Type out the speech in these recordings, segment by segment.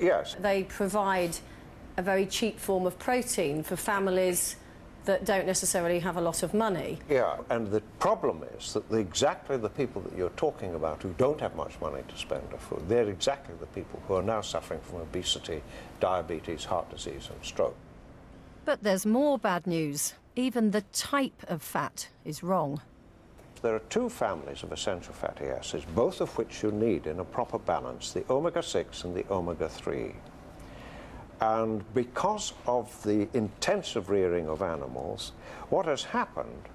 Yes. They provide a very cheap form of protein for families that don't necessarily have a lot of money. Yeah, and the problem is that exactly the people that you're talking about who don't have much money to spend on food, they're exactly the people who are now suffering from obesity, diabetes, heart disease and stroke. But there's more bad news. Even the type of fat is wrong. There are two families of essential fatty acids, both of which you need in a proper balance, the omega-6 and the omega-3. And because of the intensive rearing of animals, what has happened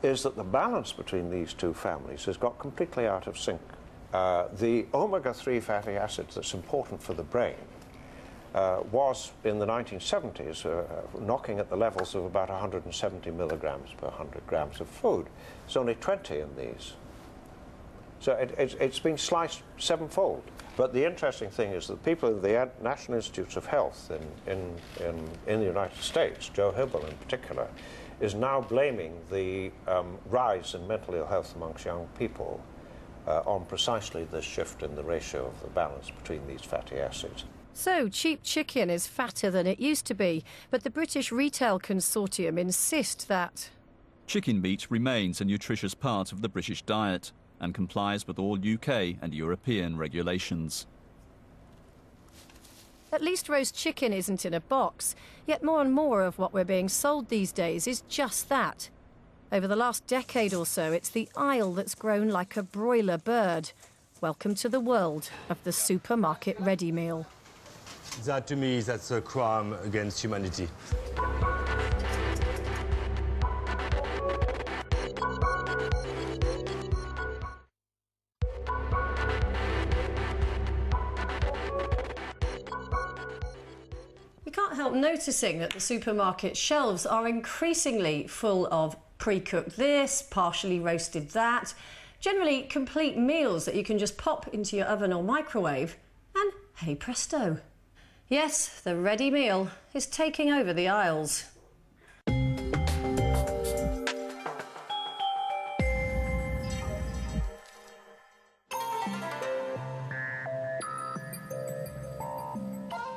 is that the balance between these two families has got completely out of sync. The omega-3 fatty acid that's important for the brain was, in the 1970s, knocking at the levels of about 170 milligrams per 100 grams of food. There's only 20 in these. So it's been sliced sevenfold. But the interesting thing is that people in the National Institutes of Health in the United States, Joe Hibble in particular, is now blaming the rise in mental ill health amongst young people on precisely this shift in the ratio of the balance between these fatty acids. So cheap chicken is fatter than it used to be, but the British Retail Consortium insist that chicken meat remains a nutritious part of the British diet and complies with all UK and European regulations. At least roast chicken isn't in a box, yet more and more of what we're being sold these days is just that. Over the last decade or so, it's the aisle that's grown like a broiler bird. Welcome to the world of the supermarket ready meal. That, to me, that's a crime against humanity. You can't help noticing that the supermarket shelves are increasingly full of pre-cooked this, partially roasted that, generally complete meals that you can just pop into your oven or microwave, and hey presto. Yes, the ready meal is taking over the aisles.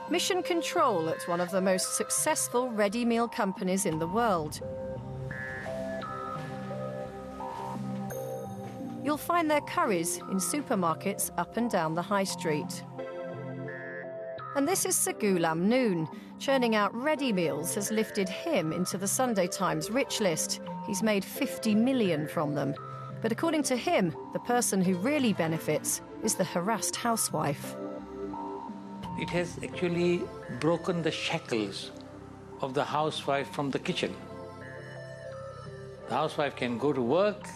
Mission control at one of the most successful ready meal companies in the world. You'll find their curries in supermarkets up and down the high street. And this is Sir Ghulam Noon. Churning out ready meals has lifted him into the Sunday Times rich list. He's made 50 million from them. But according to him, the person who really benefits is the harassed housewife. It has actually broken the shackles of the housewife from the kitchen. The housewife can go to work,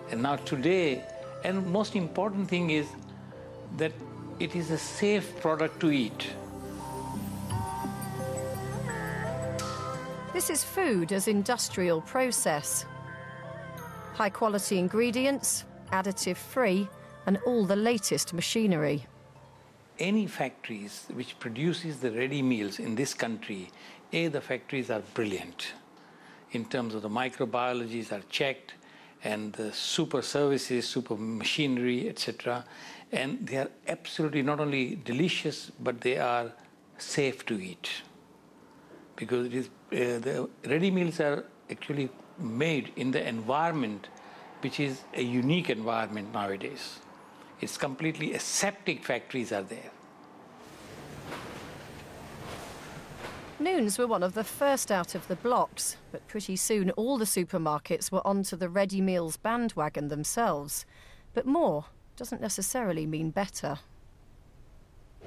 and now today, and most important thing is that it is a safe product to eat. This is food as industrial process. High quality ingredients, additive free, and all the latest machinery. Any factories which produces the ready meals in this country, the factories are brilliant. In terms of the microbiologies are checked, and the super services, super machinery, etc. And they are absolutely not only delicious, but they are safe to eat. Because it is, the ready meals are actually made in the environment, which is a unique environment nowadays. It's completely aseptic factories are there. Noons were one of the first out of the blocks, but pretty soon all the supermarkets were onto the ready meals bandwagon themselves. But more doesn't necessarily mean better.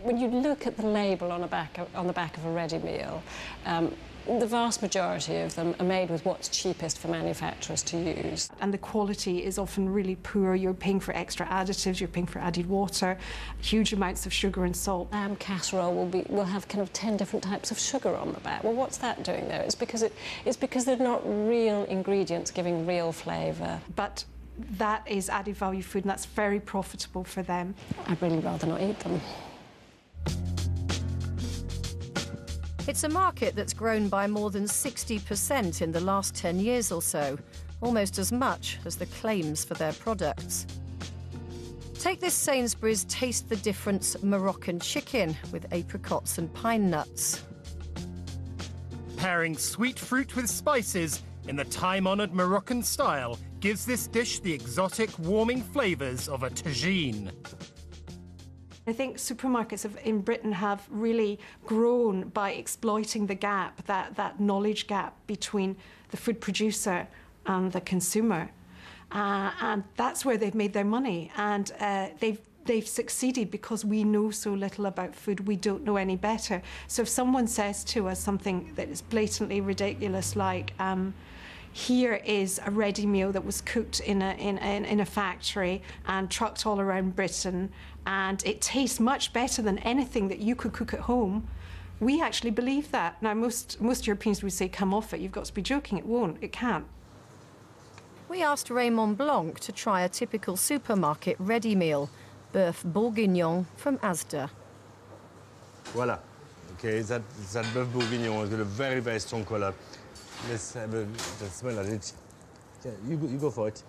When you look at the label on the back of a ready meal, the vast majority of them are made with what's cheapest for manufacturers to use. And the quality is often really poor. You're paying for extra additives, you're paying for added water, huge amounts of sugar and salt. Lamb casserole will have kind of 10 different types of sugar on the back. Well, what's that doing there? It's because they're not real ingredients giving real flavour. But that is added value food, and that's very profitable for them. I'd really rather not eat them. It's a market that's grown by more than 60% in the last 10 years or so, almost as much as the claims for their products. Take this Sainsbury's Taste the Difference Moroccan chicken with apricots and pine nuts. Pairing sweet fruit with spices in the time-honoured Moroccan style gives this dish the exotic, warming flavours of a tagine. I think supermarkets in Britain have really grown by exploiting the gap, that knowledge gap between the food producer and the consumer. And that's where they've made their money. And they've succeeded because we know so little about food, we don't know any better. So if someone says to us something that is blatantly ridiculous, like, here is a ready meal that was cooked in a factory and trucked all around Britain, and it tastes much better than anything that you could cook at home, we actually believe that. Now, most Europeans would say, come off it, you've got to be joking. It won't, it can't. We asked Raymond Blanc to try a typical supermarket ready meal, bœuf bourguignon from Asda. Voilà. Okay, that bœuf bourguignon has got a very, very strong colour. Let's have the smell of it. Yeah, you go for it.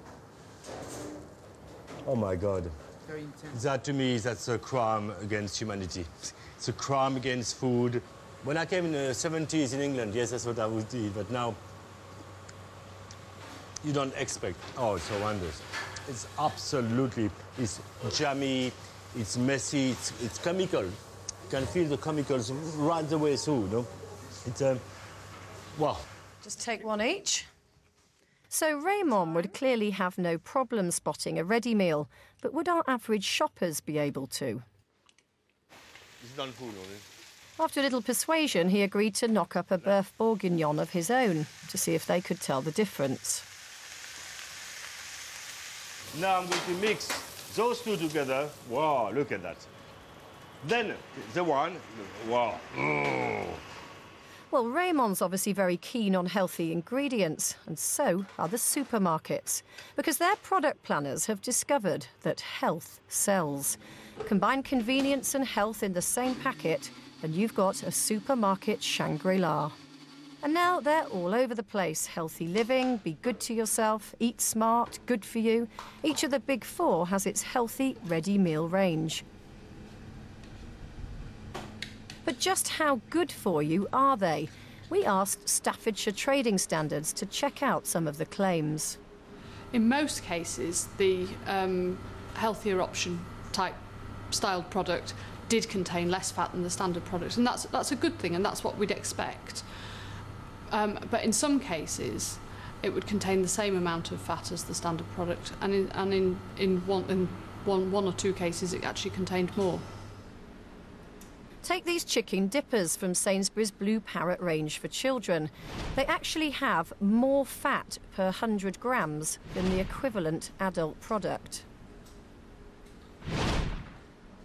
Oh my God. Very intense. That to me, that's a crime against humanity. It's a crime against food. When I came in the 70s in England, yes, that's what I would do, but now you don't expect. Oh, it's horrendous. It's absolutely, it's jammy, it's messy, it's chemical. You can feel the chemicals right the way through, no? It's, wow. Just take one each. So Raymond would clearly have no problem spotting a ready meal, but would our average shoppers be able to? It's done food, only. After a little persuasion, he agreed to knock up a bœuf bourguignon of his own to see if they could tell the difference. Now I'm going to mix those two together. Wow, look at that. Then the one, wow. Oh. Well, Raymond's obviously very keen on healthy ingredients, and so are the supermarkets, because their product planners have discovered that health sells. Combine convenience and health in the same packet, and you've got a supermarket Shangri-La. And now they're all over the place. Healthy living, be good to yourself, eat smart, good for you. Each of the big four has its healthy ready meal range. But just how good for you are they? We asked Staffordshire Trading Standards to check out some of the claims. In most cases, the healthier option type styled product did contain less fat than the standard product, and that's a good thing, and that's what we'd expect. But in some cases, it would contain the same amount of fat as the standard product, and in one or two cases, it actually contained more. Take these chicken dippers from Sainsbury's Blue Parrot range for children. They actually have more fat per 100 grams than the equivalent adult product.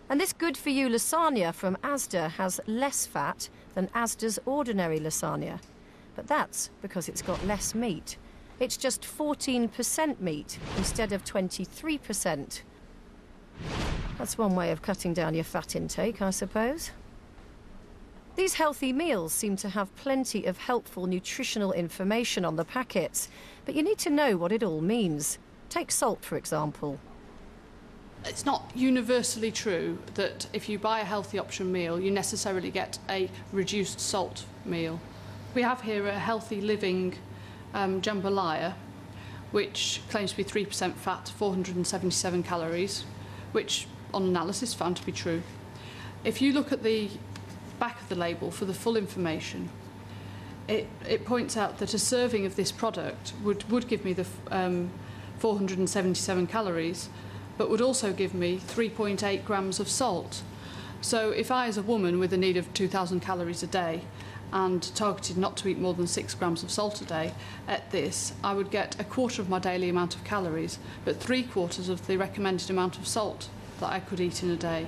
And this good-for-you lasagna from Asda has less fat than Asda's ordinary lasagna. But that's because it's got less meat. It's just 14% meat instead of 23%. That's one way of cutting down your fat intake, I suppose. These healthy meals seem to have plenty of helpful nutritional information on the packets, but you need to know what it all means. Take salt, for example. It's not universally true that if you buy a healthy option meal, you necessarily get a reduced salt meal. We have here a healthy living jambalaya, which claims to be 3% fat, 477 calories, which on analysis found to be true. If you look at the back of the label for the full information, it points out that a serving of this product would give me the 477 calories, but would also give me 3.8 grams of salt. So if I, as a woman with a need of 2,000 calories a day and targeted not to eat more than 6 grams of salt a day, at this, I would get a quarter of my daily amount of calories, but 3/4 of the recommended amount of salt that I could eat in a day.